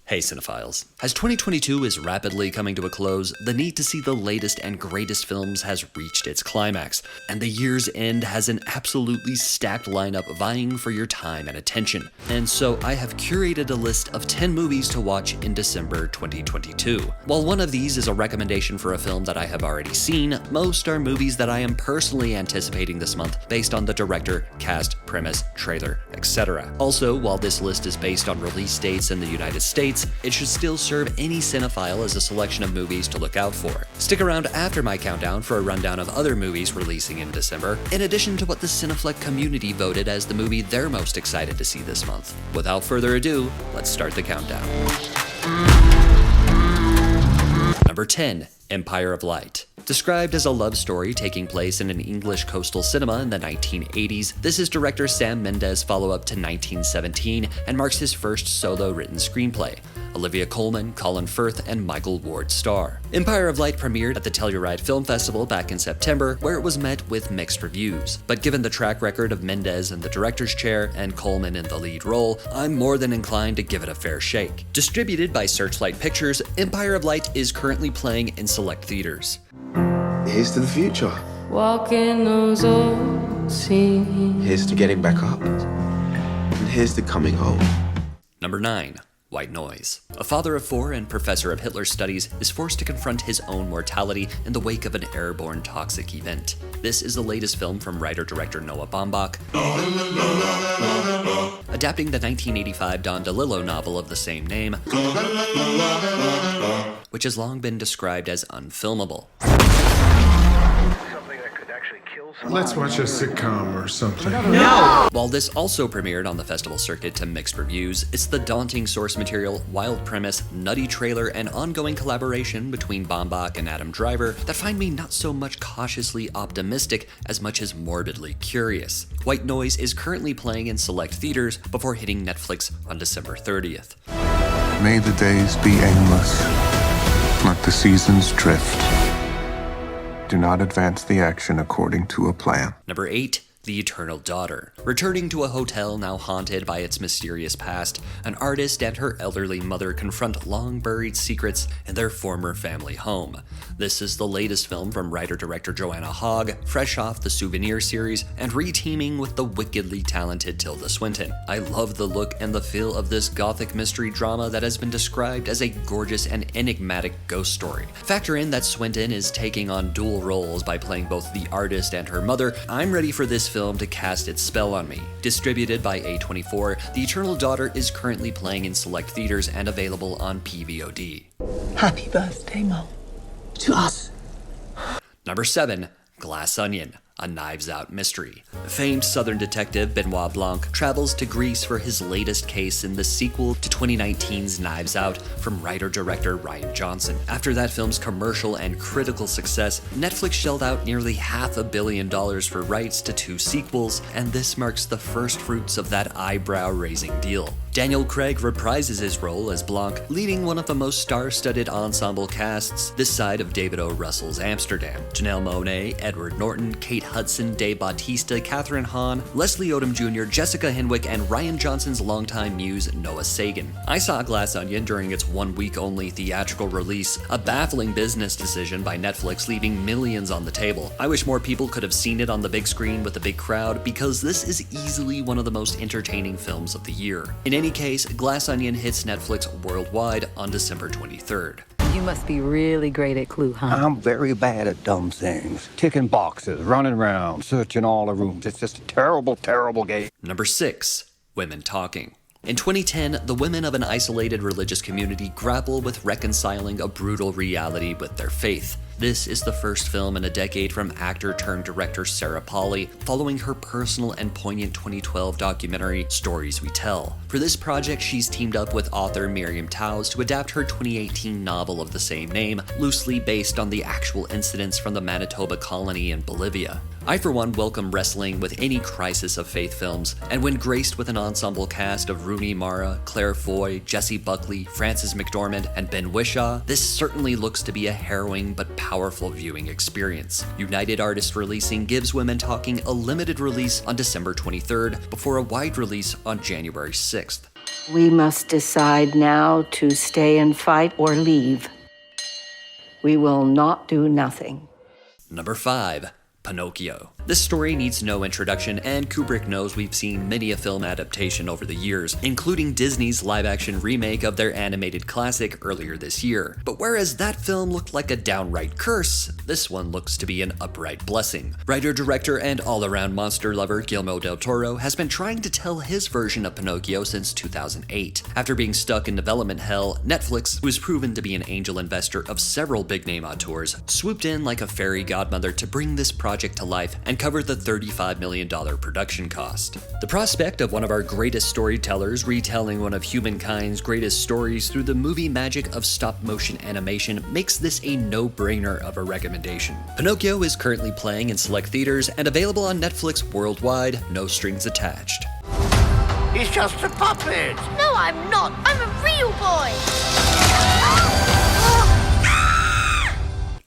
Hey cinephiles. As 2022 is rapidly coming to a close, the need to see the latest and greatest films has reached its climax, and the year's end has an absolutely stacked lineup vying for your time and attention. And so I have curated a list of 10 movies to watch in December 2022. While one of these is a recommendation for a film that I have already seen, most are movies that I am personally anticipating this month based on the director, cast, premise, trailer, etc. Also, while this list is based on release dates in the United States, it should still serve any cinephile as a selection of movies to look out for. Stick around after my countdown for a rundown of other movies releasing in December, in addition to what the Cineflex community voted as the movie they're most excited to see this month. Without further ado, let's start the countdown. Number 10. Empire of Light. Described as a love story taking place in an English coastal cinema in the 1980s, this is director Sam Mendes' follow-up to 1917 and marks his first solo written screenplay. Olivia Colman, Colin Firth, and Michael Ward star. Empire of Light premiered at the Telluride Film Festival back in September, where it was met with mixed reviews. But given the track record of Mendes in the director's chair and Colman in the lead role, I'm more than inclined to give it a fair shake. Distributed by Searchlight Pictures, Empire of Light is currently playing in select theaters. Here's to the future. Walking those old scenes. Here's to getting back up. And here's to coming home. Number 9. White Noise. A father of 4 and professor of Hitler studies is forced to confront his own mortality in the wake of an airborne toxic event. This is the latest film from writer-director Noah Baumbach, adapting the 1985 Don DeLillo novel of the same name, which has long been described as unfilmable. Let's watch a sitcom or something. No! While this also premiered on the festival circuit to mixed reviews, it's the daunting source material, wild premise, nutty trailer, and ongoing collaboration between Baumbach and Adam Driver that find me not so much cautiously optimistic as much as morbidly curious. White Noise is currently playing in select theaters before hitting Netflix on December 30th. May the days be aimless, let the seasons drift. Do not advance the action according to a plan. Number 8. The Eternal Daughter. Returning to a hotel now haunted by its mysterious past, an artist and her elderly mother confront long-buried secrets in their former family home. This is the latest film from writer-director Joanna Hogg, fresh off the Souvenir series and re-teaming with the wickedly talented Tilda Swinton. I love the look and the feel of this gothic mystery drama that has been described as a gorgeous and enigmatic ghost story. Factor in that Swinton is taking on dual roles by playing both the artist and her mother. I'm ready for this film to cast its spell on me. Distributed by A24, The Eternal Daughter is currently playing in select theaters and available on PVOD. Happy birthday, Mom. To us. Number 7. Glass Onion. A Knives Out mystery. Famed Southern detective Benoit Blanc travels to Greece for his latest case in the sequel to 2019's Knives Out from writer-director Rian Johnson. After that film's commercial and critical success, Netflix shelled out nearly $500 million for rights to 2 sequels, and this marks the first fruits of that eyebrow-raising deal. Daniel Craig reprises his role as Blanc, leading one of the most star-studded ensemble casts this side of David O. Russell's Amsterdam. Janelle Monáe, Edward Norton, Kate Hudson, Dave Bautista, Catherine Hahn, Leslie Odom Jr., Jessica Henwick, and Rian Johnson's longtime muse, Noah Sagan. I saw Glass Onion during its one-week-only theatrical release, a baffling business decision by Netflix leaving millions on the table. I wish more people could have seen it on the big screen with a big crowd, because this is easily one of the most entertaining films of the year. In any case, Glass Onion hits Netflix worldwide on December 23rd. You must be really great at Clue, huh? I'm very bad at dumb things. Ticking boxes, running around, searching all the rooms. It's just a terrible, terrible game. Number 6. Women Talking. In 2010, the women of an isolated religious community grapple with reconciling a brutal reality with their faith. This is the first film in a decade from actor-turned-director Sarah Polley, following her personal and poignant 2012 documentary, Stories We Tell. For this project, she's teamed up with author Miriam Towes to adapt her 2018 novel of the same name, loosely based on the actual incidents from the Manitoba colony in Bolivia. I, for one, welcome wrestling with any crisis of faith films, and when graced with an ensemble cast of Rooney Mara, Claire Foy, Jessie Buckley, Frances McDormand, and Ben Whishaw, this certainly looks to be a harrowing but powerful viewing experience. United Artists Releasing gives Women Talking a limited release on December 23rd, before a wide release on January 6th. We must decide now to stay and fight or leave. We will not do nothing. Number 5. Pinocchio. This story needs no introduction, and Kubrick knows we've seen many a film adaptation over the years, including Disney's live-action remake of their animated classic earlier this year. But whereas that film looked like a downright curse, this one looks to be an upright blessing. Writer, director, and all-around monster lover Guillermo del Toro has been trying to tell his version of Pinocchio since 2008. After being stuck in development hell, Netflix, who has proven to be an angel investor of several big-name auteurs, swooped in like a fairy godmother to bring this project to life and cover the $35 million production cost. The prospect of one of our greatest storytellers retelling one of humankind's greatest stories through the movie magic of stop-motion animation makes this a no-brainer of a recommendation. Pinocchio is currently playing in select theaters and available on Netflix worldwide, no strings attached. He's just a puppet! No, I'm not! I'm a real boy!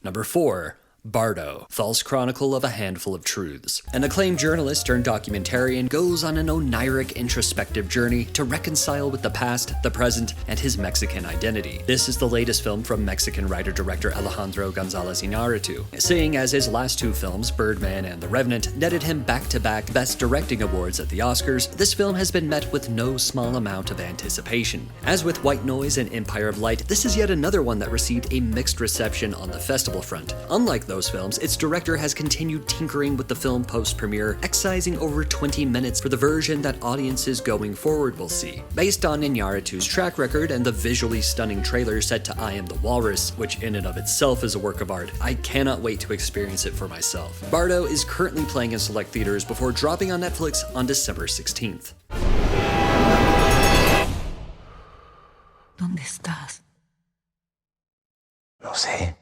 Number 4. Bardo, False Chronicle of a Handful of Truths. An acclaimed journalist turned documentarian goes on an oniric introspective journey to reconcile with the past, the present, and his Mexican identity. This is the latest film from Mexican writer-director Alejandro González Iñárritu. Seeing as his last two films, Birdman and The Revenant, netted him back-to-back Best Directing awards at the Oscars, this film has been met with no small amount of anticipation. As with White Noise and Empire of Light, this is yet another one that received a mixed reception on the festival front. Unlike those films, its director has continued tinkering with the film post-premiere, excising over 20 minutes for the version that audiences going forward will see. Based on Iñárritu's track record and the visually stunning trailer set to I Am the Walrus, which in and of itself is a work of art, I cannot wait to experience it for myself. Bardo is currently playing in select theaters before dropping on Netflix on December 16th. ¿Dónde estás? No sé.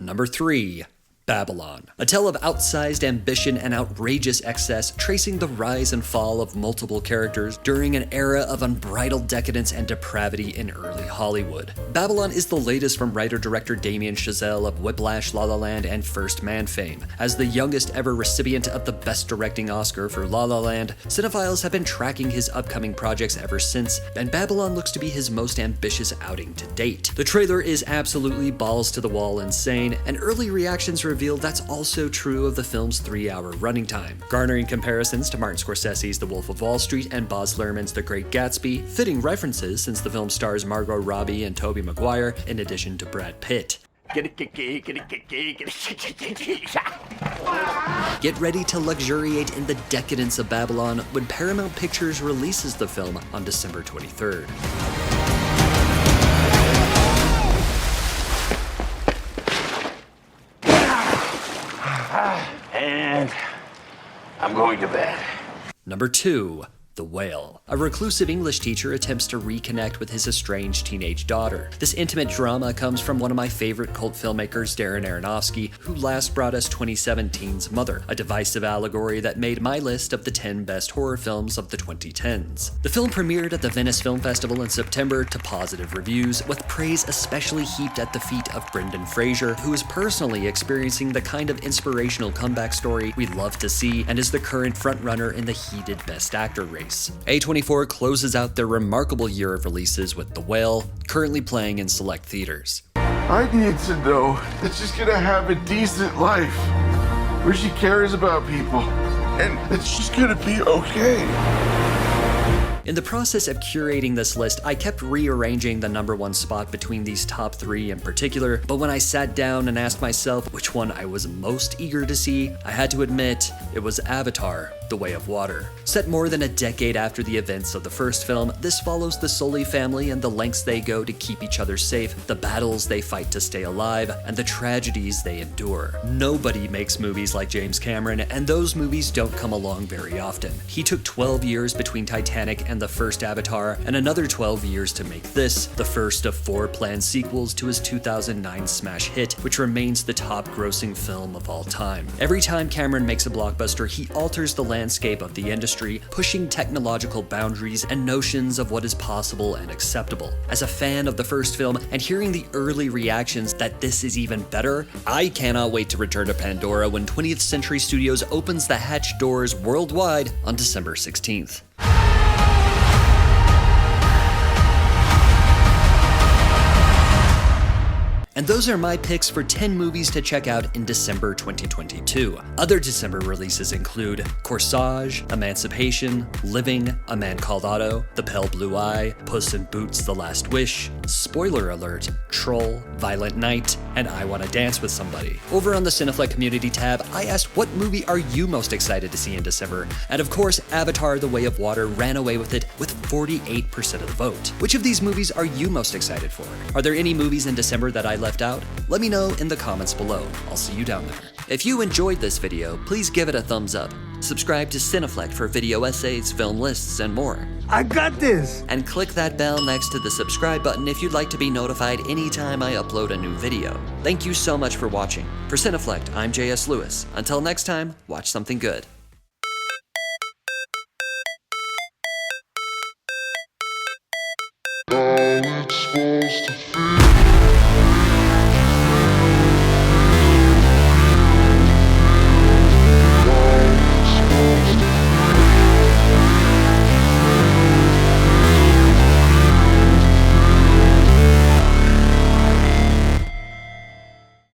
Number 3. Babylon. A tale of outsized ambition and outrageous excess, tracing the rise and fall of multiple characters during an era of unbridled decadence and depravity in early Hollywood. Babylon is the latest from writer-director Damien Chazelle of Whiplash, La La Land, and First Man fame. As the youngest ever recipient of the Best Directing Oscar for La La Land, cinephiles have been tracking his upcoming projects ever since, and Babylon looks to be his most ambitious outing to date. The trailer is absolutely balls-to-the-wall insane, and early reactions reveal that's also true of the film's 3-hour running time, garnering comparisons to Martin Scorsese's The Wolf of Wall Street and Baz Luhrmann's The Great Gatsby, fitting references since the film stars Margot Robbie and Tobey Maguire, in addition to Brad Pitt. Get ready to luxuriate in the decadence of Babylon when Paramount Pictures releases the film on December 23rd. And I'm going to bed. Number 2. The Whale. A reclusive English teacher attempts to reconnect with his estranged teenage daughter. This intimate drama comes from one of my favorite cult filmmakers, Darren Aronofsky, who last brought us 2017's Mother, a divisive allegory that made my list of the 10 best horror films of the 2010s. The film premiered at the Venice Film Festival in September to positive reviews, with praise especially heaped at the feet of Brendan Fraser, who is personally experiencing the kind of inspirational comeback story we love to see and is the current frontrunner in the heated Best Actor race. A24 closes out their remarkable year of releases with The Whale, currently playing in select theaters. I need to know that she's gonna have a decent life, where she cares about people, and that she's gonna be okay. In the process of curating this list, I kept rearranging the number 1 spot between these top 3 in particular, but when I sat down and asked myself which one I was most eager to see, I had to admit it was Avatar: The Way of Water. Set more than a decade after the events of the first film, this follows the Sully family and the lengths they go to keep each other safe, the battles they fight to stay alive, and the tragedies they endure. Nobody makes movies like James Cameron, and those movies don't come along very often. He took 12 years between Titanic and the first Avatar, and another 12 years to make this, the first of 4 planned sequels to his 2009 smash hit, which remains the top-grossing film of all time. Every time Cameron makes a blockbuster, he alters the landscape of the industry, pushing technological boundaries and notions of what is possible and acceptable. As a fan of the first film, and hearing the early reactions that this is even better, I cannot wait to return to Pandora when 20th Century Studios opens the hatch doors worldwide on December 16th. And those are my picks for 10 movies to check out in December 2022. Other December releases include Corsage, Emancipation, Living, A Man Called Otto, The Pale Blue Eye, Puss in Boots: The Last Wish, spoiler alert, Troll, Violent Night, and I Wanna Dance with Somebody. Over on the Cineflex community tab, I asked what movie are you most excited to see in December, and of course, Avatar: The Way of Water ran away with it with 48% of the vote. Which of these movies are you most excited for? Are there any movies in December that I left out? Let me know in the comments below. I'll see you down there. If you enjoyed this video, please give it a thumbs up. Subscribe to Cineflex for video essays, film lists, and more. I got this! And click that bell next to the subscribe button if you'd like to be notified anytime I upload a new video. Thank you so much for watching. For Cineflex, I'm J.S. Lewis. Until next time, watch something good. All it's supposed to feel.